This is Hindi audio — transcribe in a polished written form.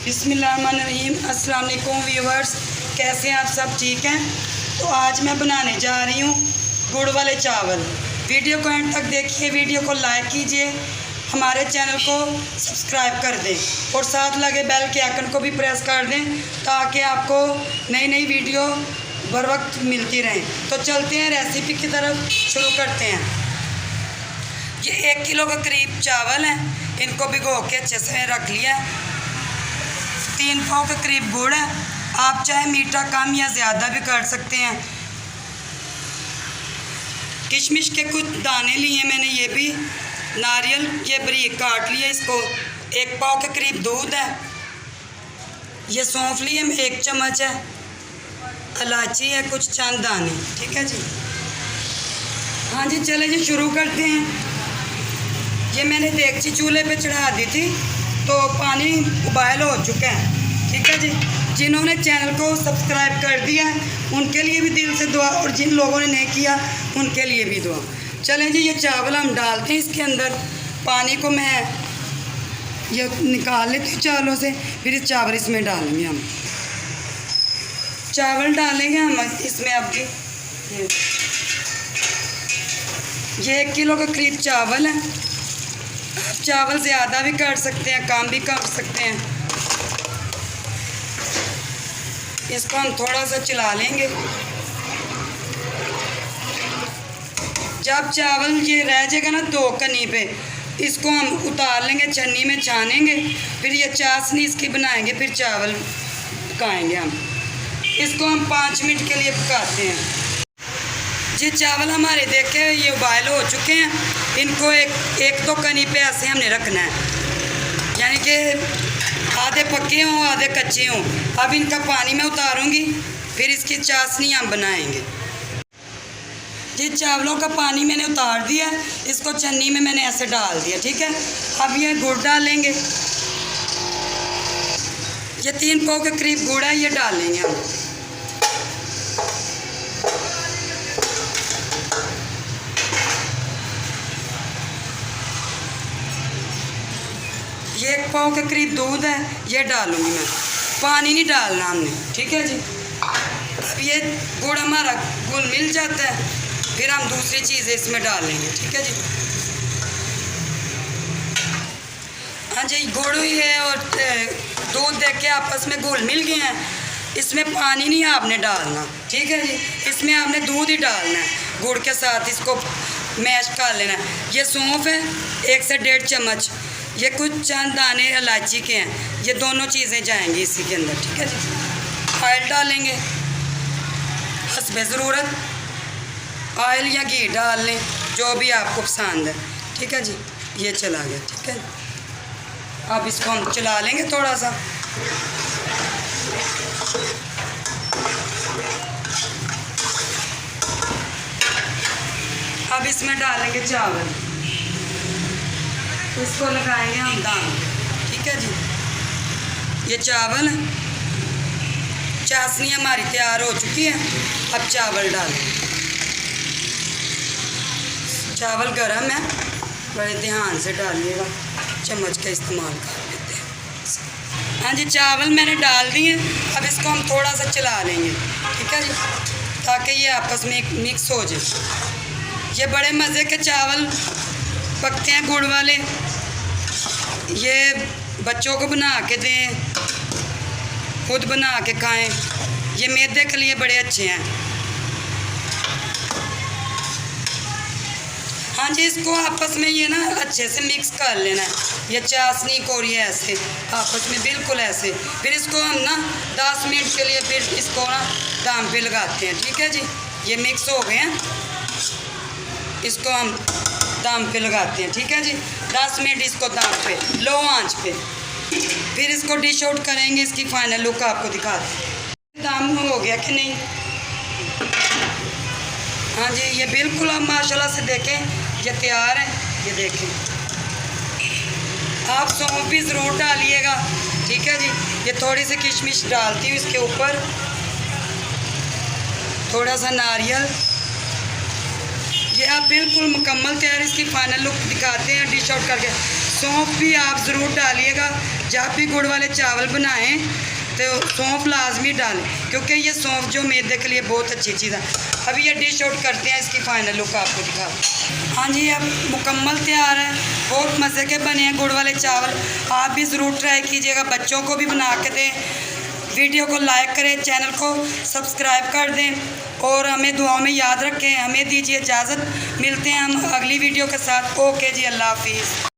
बिस्मिल्लाहिर्रहमानिर्रहीम। अस्सलाम वालेकुम व्यूवर्स, कैसे हैं आप सब? ठीक हैं। तो आज मैं बनाने जा रही हूँ गुड़ वाले चावल। वीडियो को एंड तक देखिए, वीडियो को लाइक कीजिए, हमारे चैनल को सब्सक्राइब कर दें और साथ लगे बेल के आइकन को भी प्रेस कर दें ताकि आपको नई नई वीडियो बर वक्त मिलती रहें। तो चलते हैं रेसिपी की तरफ, शुरू करते हैं। ये 1 किलो के करीब चावल हैं, इनको भिगो के अच्छे से रख लिया है। 3 पाव के करीब गुड़ है, आप चाहे मीठा कम या ज़्यादा भी कर सकते हैं। किशमिश के कुछ दाने लिए मैंने, ये भी नारियल ये बारीक काट लिया। इसको 1 पाव के करीब दूध है। ये सौंफ लिए 1 चम्मच है, इलायची है कुछ चंद दाने। ठीक है जी। हाँ जी, चले जी शुरू करते हैं। ये मैंने देगची चूल्हे पे चढ़ा दी थी, तो पानी उबाल हो चुका है। ठीक है जी। जिन्होंने चैनल को सब्सक्राइब कर दिया है उनके लिए भी दिल से दुआ, और जिन लोगों ने नहीं किया उनके लिए भी दुआ। चलें जी, ये चावल हम डालते हैं इसके अंदर। पानी को मैं ये निकाल लेती हूँ चावलों से, फिर इस चावल इसमें डालेंगे हम। चावल डालेंगे हम इसमें। अब जी ये 1 किलो के करीब चावल है। आप चावल ज़्यादा भी कर सकते हैं, कम भी कर सकते हैं। इसको हम थोड़ा सा चला लेंगे। जब चावल ये रह जाएगा ना 2 कनी पे, इसको हम उतार लेंगे, छन्नी में छानेंगे, फिर ये चाशनी इसकी बनाएंगे, फिर चावल पकाएंगे हम। इसको हम 5 मिनट के लिए पकाते हैं। ये चावल हमारे देखे ये उबाल हो चुके हैं। इनको एक दो कनी पे ऐसे हमने रखना है, यानी कि आधे पके हों आधे कच्चे हों। अब इनका पानी मैं उतारूंगी, फिर इसकी चाशनी हम बनाएंगे। ये चावलों का पानी मैंने उतार दिया, इसको छन्नी में मैंने ऐसे डाल दिया। ठीक है। अब ये गुड़ डालेंगे। ये 3 पाव के करीब गुड़ है, ये डालेंगे हम। ये 1 पाव के करीब दूध है, ये डालूंगी मैं। पानी नहीं डालना हमने। ठीक है जी। अब ये गुड़ हमारा घुल मिल जाता है, फिर हम दूसरी चीज़ें इसमें डालेंगे। ठीक है जी। हाँ जी, गुड़ ही है और दूध देख के आपस में घुल मिल गए हैं। इसमें पानी नहीं आपने डालना। ठीक है जी। इसमें आपने दूध ही डालना है, गुड़ के साथ इसको मैश कर लेना है। ये सौंफ है 1 से 1.5 चम्मच, ये कुछ चंद दाने इलायची के हैं। ये दोनों चीज़ें जाएंगी इसी के अंदर। ठीक है जी। ऑयल डालेंगे हस्बे ज़रूरत, ऑयल या घी डाल लें, जो भी आपको पसंद है। ठीक है जी। ये चला गया। ठीक है। अब इसको हम चला लेंगे थोड़ा सा। अब इसमें डालेंगे चावल, इसको लगाएंगे हम दाम। ठीक है जी। ये चावल चाशनी हमारी तैयार हो चुकी है। अब चावल डालें। चावल गरम है, बड़े ध्यान से डालिएगा, चम्मच का इस्तेमाल कर लेते हैं। हाँ जी, चावल मैंने डाल दिए। अब इसको हम थोड़ा सा चला लेंगे। ठीक है जी, ताकि ये आपस में मिक्स हो जाए। ये बड़े मज़े के चावल पकते हैं गुड़ वाले। ये बच्चों को बना के दें, खुद बना के खाएं। ये मैदे के लिए बड़े अच्छे हैं। हाँ जी, इसको आपस में ये ना अच्छे से मिक्स कर लेना है। ये चाशनी को ये ऐसे आपस में बिल्कुल ऐसे। फिर इसको हम ना 10 मिनट के लिए फिर इसको ना दाम पे लगाते हैं। ठीक है जी। ये मिक्स हो गए हैं, इसको हम दाम पे लगाते हैं। ठीक है जी। 10 मिनट इसको दाम पे, लो आंच पे, फिर इसको डिश आउट करेंगे। इसकी फाइनल लुक आपको दिखाते हैं। दाम हो गया कि नहीं? हाँ जी, ये बिल्कुल आप माशाल्लाह से देखें, ये तैयार है। ये देखें, आप सौंफ भी ज़रूर डालिएगा। ठीक है जी। ये थोड़ी सी किशमिश डालती हूँ इसके ऊपर, थोड़ा सा नारियल। ये आप बिल्कुल मुकम्मल तैयार। इसकी फाइनल लुक दिखाते हैं डिश आउट करके। सौंफ भी आप ज़रूर डालिएगा। जब भी गुड़ वाले चावल बनाएं तो सौंफ लाजमी डालें, क्योंकि ये सौंफ जो मैदे के लिए बहुत अच्छी चीज़ है। अभी ये डिश आउट करते हैं, इसकी फाइनल लुक आपको दिखा। हाँ जी, अब मुकम्मल तैयार है। बहुत मज़े के बने हैं गुड़ वाले चावल। आप भी ज़रूर ट्राई कीजिएगा, बच्चों को भी बना के दें। वीडियो को लाइक करें, चैनल को सब्सक्राइब कर दें और हमें दुआओं में याद रखें। हमें दीजिए इजाज़त, मिलते हैं हम अगली वीडियो के साथ। ओके जी, अल्लाह हाफिज़।